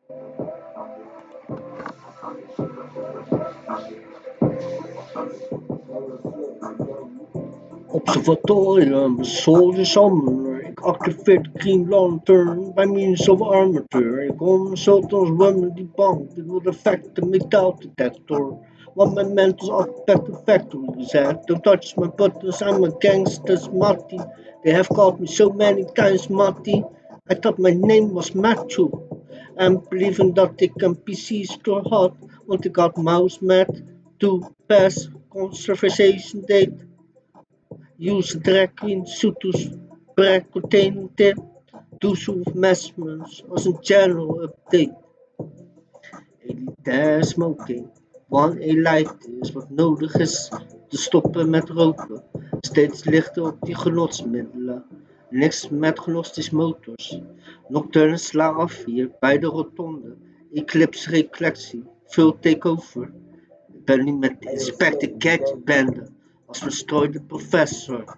Observatorium, soldier summoner. Ik activeer de Green Lantern by means of armature. Ik consult ons remedy bank. Dit wordt effect metal detector. Want my mental's aspect the factory said. Don't touch my buttons, I'm a gangster's Matty. They have called me so many times Matty. I thought my name was Matthew. I'm believing dat ik een PC-store had, want ik had mouse mat to pass conservation date. Use drag queen suitus containing use of measurements als een general update. Elitair smoking. One elite is wat nodig is te stoppen met roken. Steeds lichter op die genotsmiddelen. Niks met gnostisch motors. Nocturne sla af hier bij de rotonde. Eclipse reflectie. Veel takeover. Ik ben nu met de Inspector Gadget bende. Als verstrooide professor.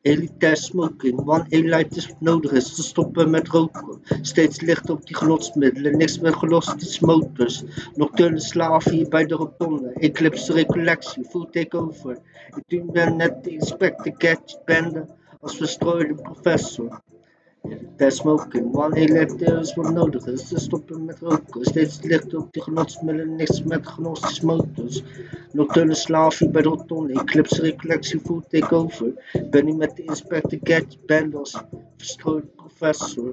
Elitair smoking. One elite is wat nodig is te stoppen met roken. Steeds lichter op die genotsmiddelen. Niks met gnostische motors. Nocturne slaaf hier bij de rotonde. Eclipse recollectie. Full takeover. Ik ben net de Inspector Gadget bende. Als verstrooide professor. Elitair smoking. One elite is wat nodig is te stoppen met roken. Steeds lichter op die genotsmiddelen. Niks met gnostische motors. Nocturne slaaf hier bij de rotonde. Eclipse recollectie. Full takeover. Ik ben nu met de Inspector Gadget bende als verstrooide professor.